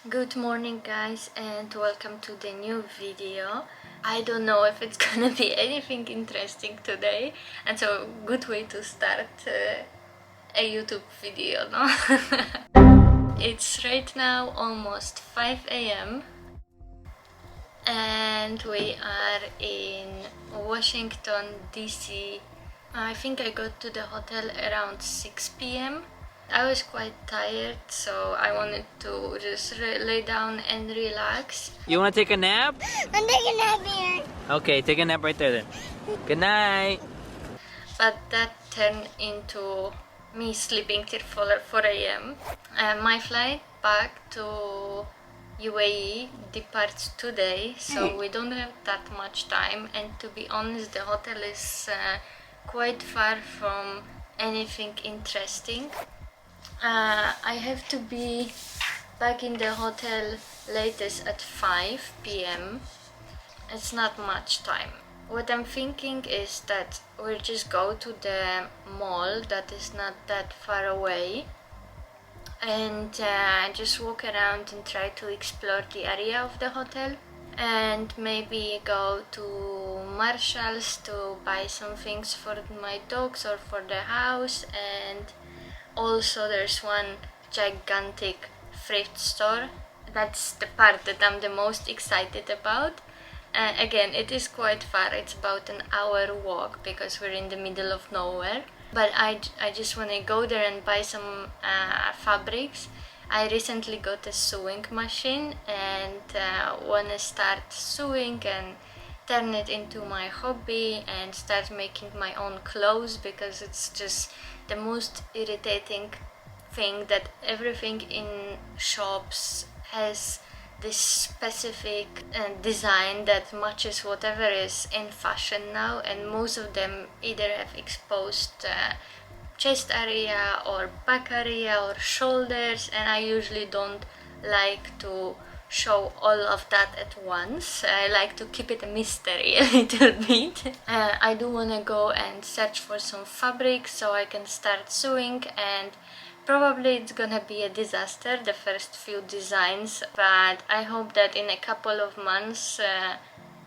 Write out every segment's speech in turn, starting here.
Good morning guys, and welcome to the new video. I don't know if it's gonna be anything interesting today, and so good way to start a YouTube video, no? It's right now almost 5 a.m. and we are in Washington DC. I think I got to the hotel around 6 p.m. I was quite tired, so I wanted to just lay down and relax. You want to take a nap? I'm taking a nap here. Okay, take a nap right there then. Good night. But that turned into me sleeping till 4 a.m. My flight back to UAE departs today, so we don't have that much time, and to be honest, the hotel is quite far from anything interesting. I have to be back in the hotel latest at 5 p.m. It's not much time. What I'm thinking is that we'll just go to the mall that is not that far away and just walk around and try to explore the area of the hotel, and maybe go to Marshall's to buy some things for my dogs or for the house. And also there's one gigantic thrift store. That's the part that I'm the most excited about. Again, it is quite far, it's about an hour walk because we're in the middle of nowhere. But I just want to go there and buy some fabrics. I recently got a sewing machine and want to start sewing and turn it into my hobby and start making my own clothes, because it's just the most irritating thing that everything in shops has this specific design that matches whatever is in fashion now, and most of them either have exposed chest area or back area or shoulders, and I usually don't like to show all of that at once. I like to keep it a mystery a little bit. I do want to go and search for some fabric so I can start sewing, and probably it's gonna be a disaster, the first few designs, but I hope that in a couple of months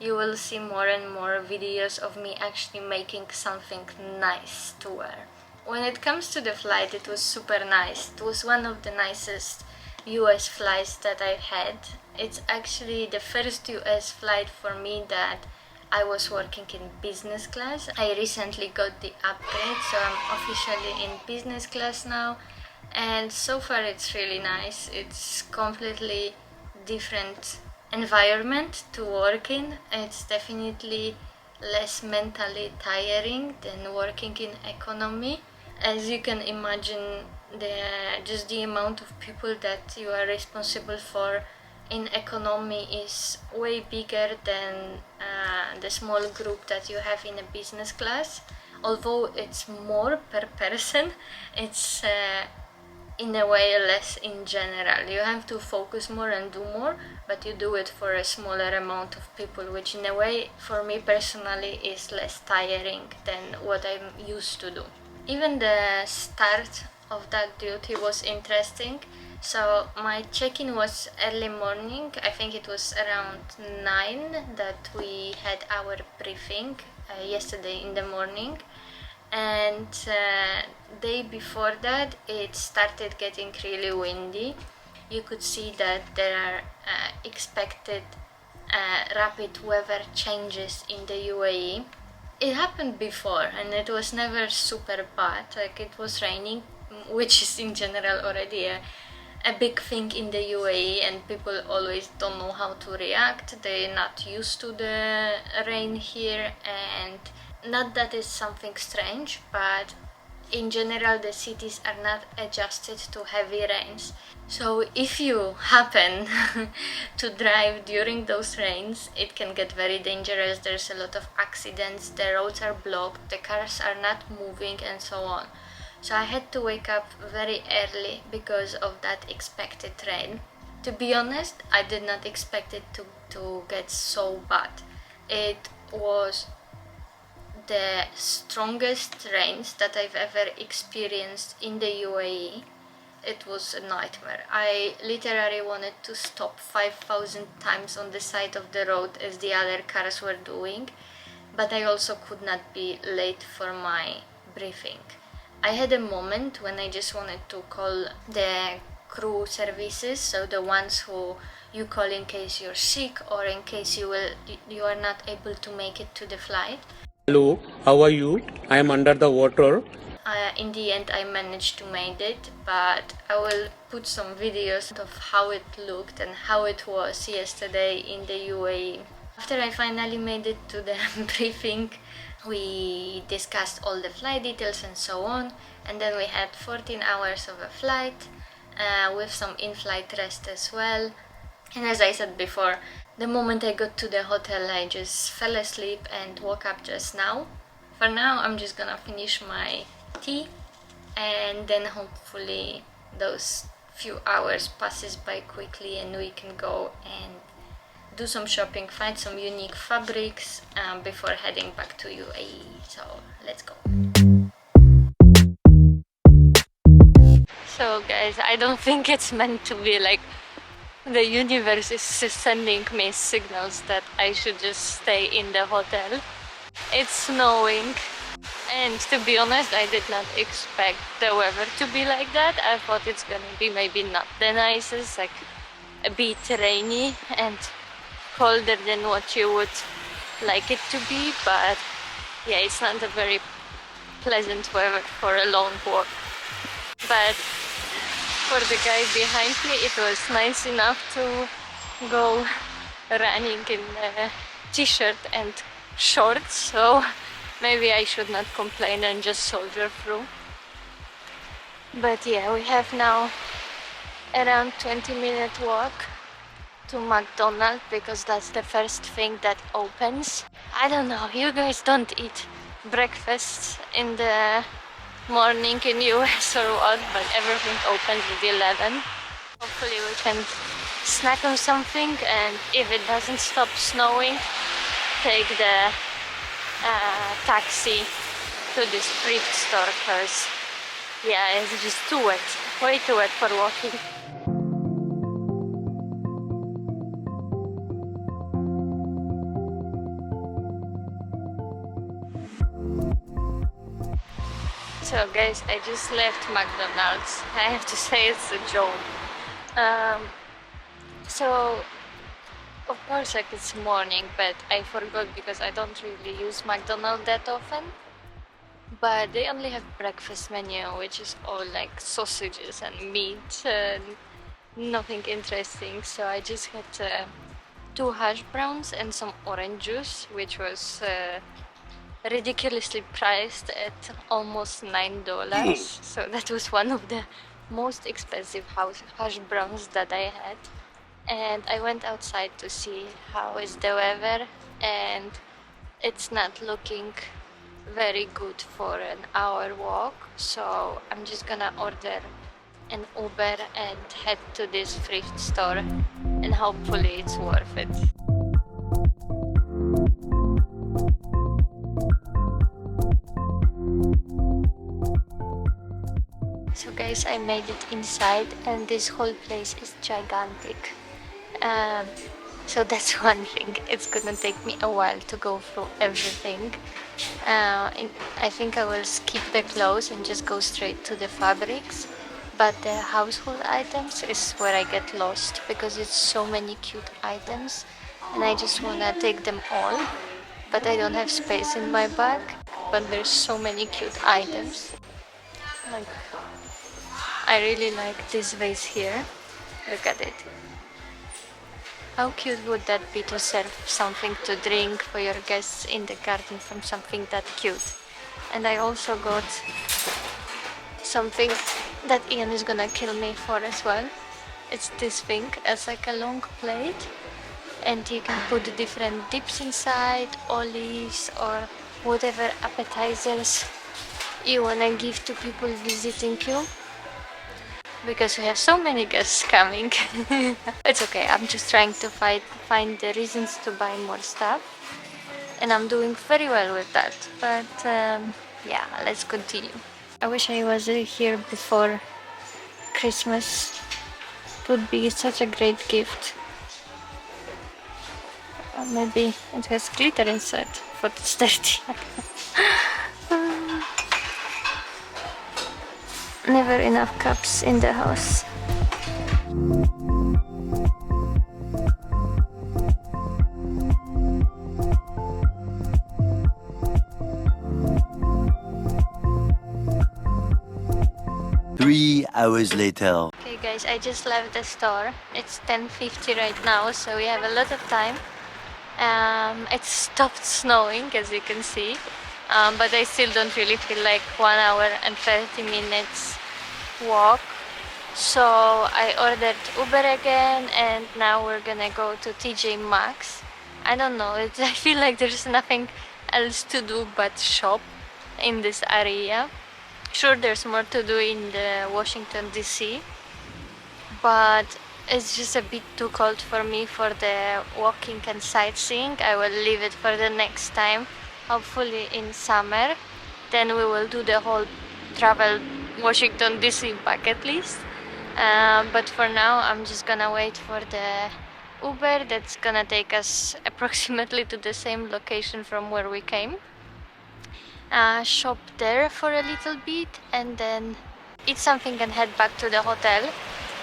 you will see more and more videos of me actually making something nice to wear. When it comes to the flight, it was super nice. It was one of the nicest US flights that I've had. It's actually the first US flight for me that I was working in business class. I recently got the upgrade, so I'm officially in business class now, and so far it's really nice. It's completely different environment to work in. It's definitely less mentally tiring than working in economy. As you can imagine, the amount of people that you are responsible for in economy is way bigger than the small group that you have in a business class. Although it's more per person, it's in a way less in general. You have to focus more and do more, but you do it for a smaller amount of people, which in a way for me personally is less tiring than what I'm used to do. Even the start of that duty was interesting. So my check-in was early morning. I think it was around 9 that we had our briefing yesterday in the morning, and day before that it started getting really windy. You could see that there are expected rapid weather changes in the UAE. It happened before and it was never super bad. Like, it was raining, which is in general already a big thing in the UAE, and people always don't know how to react. They're not used to the rain here, and not that it's something strange, but in general the cities are not adjusted to heavy rains. So if you happen to drive during those rains, it can get very dangerous. There's a lot of accidents, the roads are blocked, the cars are not moving, and so on. So I had to wake up very early because of that expected rain. To be honest, I did not expect it to get so bad. It was the strongest rains that I've ever experienced in the UAE, it was a nightmare. I literally wanted to stop 5,000 times on the side of the road as the other cars were doing, but I also could not be late for my briefing. I had a moment when I just wanted to call the crew services, so the ones who you call in case you're sick or in case you are not able to make it to the flight. Hello, how are you? I am under the water. In the end I managed to make it, but I will put some videos of how it looked and how it was yesterday in the UAE. After I finally made it to the briefing, we discussed all the flight details and so on, and then we had 14 hours of a flight with some in-flight rest as well. And as I said before, the moment I got to the hotel I just fell asleep and woke up just now. For now I'm just gonna finish my tea, and then hopefully those few hours passes by quickly and we can go and do some shopping, find some unique fabrics before heading back to UAE. So let's go. So guys, I don't think it's meant to be like the universe is sending me signals that I should just stay in the hotel. It's snowing, and to be honest, I did not expect the weather to be like that. I thought it's gonna be maybe not the nicest, like a bit rainy and colder than what you would like it to be, but yeah, it's not a very pleasant weather for a long walk. But for the guy behind me, it was nice enough to go running in a t-shirt and shorts, so maybe I should not complain and just soldier through. But yeah, we have now around 20-minute walk to McDonald's because that's the first thing that opens. I don't know, you guys don't eat breakfast in the morning in US or what, but everything opens at 11. Hopefully we can snack on something, and if it doesn't stop snowing, take the taxi to this thrift store, because yeah, it's just too wet, way too wet for walking. So guys, I just left McDonald's. I have to say it's a joke. So of course like it's morning, but I forgot because I don't really use McDonald's that often. But they only have breakfast menu, which is all like sausages and meat and nothing interesting. So I just had 2 hash browns and some orange juice, which was ridiculously priced at almost $9. So that was one of the most expensive hash browns that I had. And I went outside to see how is the weather, and it's not looking very good for an hour walk, so I'm just gonna order an Uber and head to this thrift store, and hopefully it's worth it. So guys, I made it inside, and this whole place is gigantic. So that's one thing. It's gonna take me a while to go through everything. I think I will skip the clothes and just go straight to the fabrics. But the household items is where I get lost, because it's so many cute items and I just wanna take them all. But I don't have space in my bag. But there's so many cute items. Like, I really like this vase here. Look at it. How cute would that be to serve something to drink for your guests in the garden from something that cute? And I also got something that Ian is gonna kill me for as well. It's this thing. It's like a long plate, and you can put different dips inside, olives or whatever appetizers you wanna give to people visiting you. Because we have so many guests coming. It's okay, I'm just trying to find the reasons to buy more stuff, and I'm doing very well with that. But yeah, let's continue. I wish I was here before Christmas. It would be such a great gift. Or maybe it has glitter inside for it's dirty. Never enough cups in the house. Three hours later. Okay guys, I just left the store. It's 10:50 right now, so we have a lot of time. It stopped snowing, as you can see, but I still don't really feel like 1 hour and 30 minutes walk. So I ordered Uber again, and now we're gonna go to TJ Maxx. I don't know, I feel like there's nothing else to do but shop in this area. Sure, there's more to do in the Washington DC, but it's just a bit too cold for me for the walking and sightseeing. I will leave it for the next time, hopefully in summer. Then we will do the whole travel Washington DC bucket list. But for now, I'm just gonna wait for the Uber that's gonna take us approximately to the same location from where we came. Shop there for a little bit and then eat something and head back to the hotel.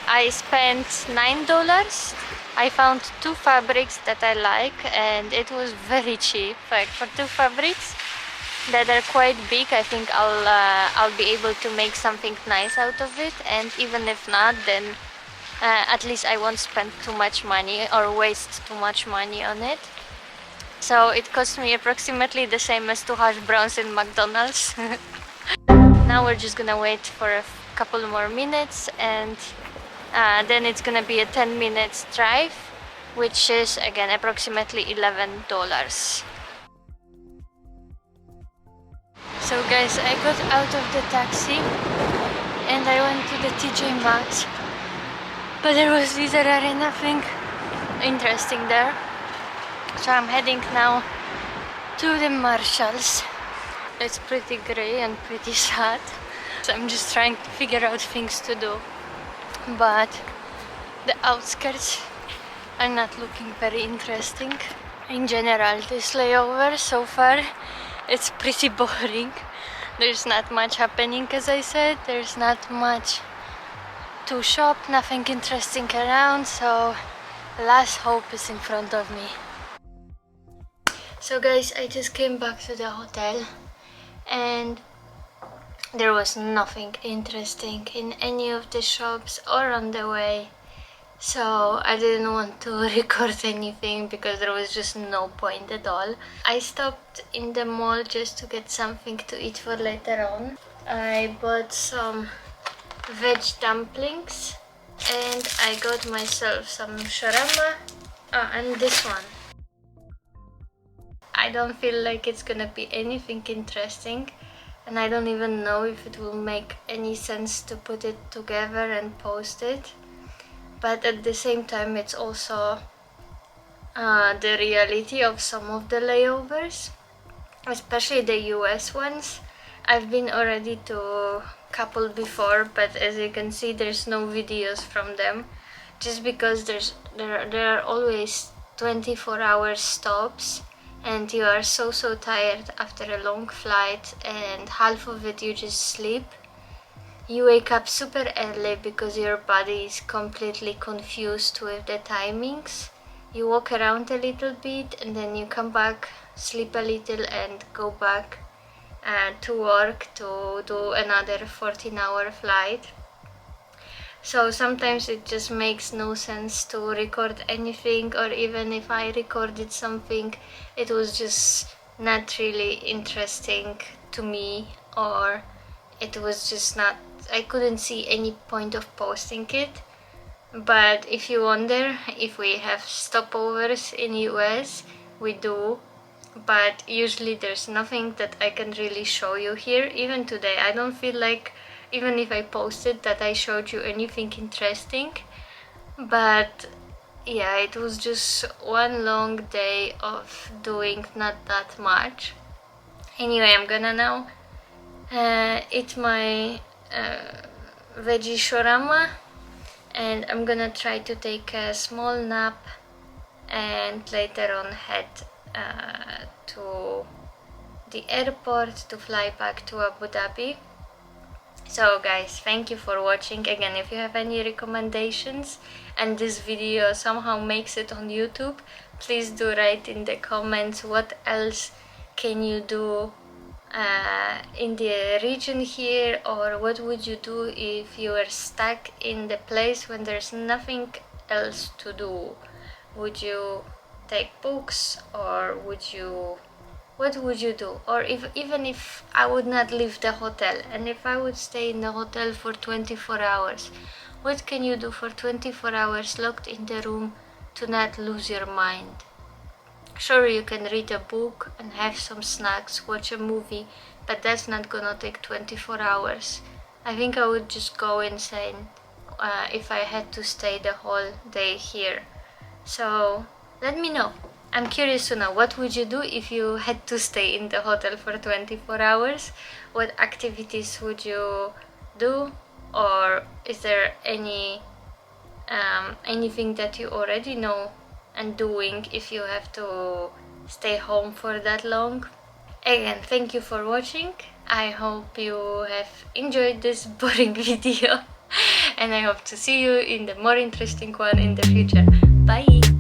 I spent $9. I found 2 fabrics that I like, and it was very cheap. Like for 2 fabrics that are quite big, I think I'll be able to make something nice out of it. And even if not, then at least I won't spend too much money or waste too much money on it. So it cost me approximately the same as 2 hash browns in McDonald's. Now we're just gonna wait for a couple more minutes, and then it's gonna be a 10 minutes drive, which is again approximately $11. So guys, I got out of the taxi and I went to the TJ Maxx, but there was literally nothing interesting there. So I'm heading now to the Marshalls. It's pretty grey and pretty sad, so I'm just trying to figure out things to do. But the outskirts are not looking very interesting. In general, this layover so far, it's pretty boring. There's not much happening, as I said. There's not much to shop, nothing interesting around, so last hope is in front of me. So guys, I just came back to the hotel and there was nothing interesting in any of the shops or on the way, so I didn't want to record anything because there was just no point at all. I stopped in the mall just to get something to eat for later on. I bought some veg dumplings and I got myself some shawarma and this one. I don't feel like it's gonna be anything interesting, and I don't even know if it will make any sense to put it together and post it. But at the same time, it's also the reality of some of the layovers, especially the US ones. I've been already to a couple before, but as you can see, there's no videos from them, just because there are always 24-hour stops. And you are so tired after a long flight, and half of it you just sleep. You wake up super early because your body is completely confused with the timings. You walk around a little bit and then you come back, sleep a little and go back to work to do another 14-hour flight. So sometimes it just makes no sense to record anything, or even if I recorded something, it was just not really interesting to me, or it was just not, I couldn't see any point of posting it. But if you wonder if we have stopovers in US, we do, but usually there's nothing that I can really show you here. Even today, I don't feel like, even if I posted, that I showed you anything interesting. But yeah, it was just one long day of doing not that much. Anyway, I'm gonna now eat my veggie shawarma, and I'm gonna try to take a small nap and later on head to the airport to fly back to Abu Dhabi. So guys, thank you for watching. Again, if you have any recommendations and this video somehow makes it on YouTube, please do write in the comments what else can you do in the region here, or what would you do if you were stuck in the place when there's nothing else to do. Would you take books, or what would you do? Or even if I would not leave the hotel, and if I would stay in the hotel for 24 hours, what can you do for 24 hours locked in the room to not lose your mind? Sure, you can read a book and have some snacks, watch a movie, but that's not gonna take 24 hours. I think I would just go insane if I had to stay the whole day here. So let me know. I'm curious to know, what would you do if you had to stay in the hotel for 24 hours? What activities would you do? Or is there anything that you already know and doing if you have to stay home for that long? Again, thank you for watching. I hope you have enjoyed this boring video, and I hope to see you in the more interesting one in the future. Bye!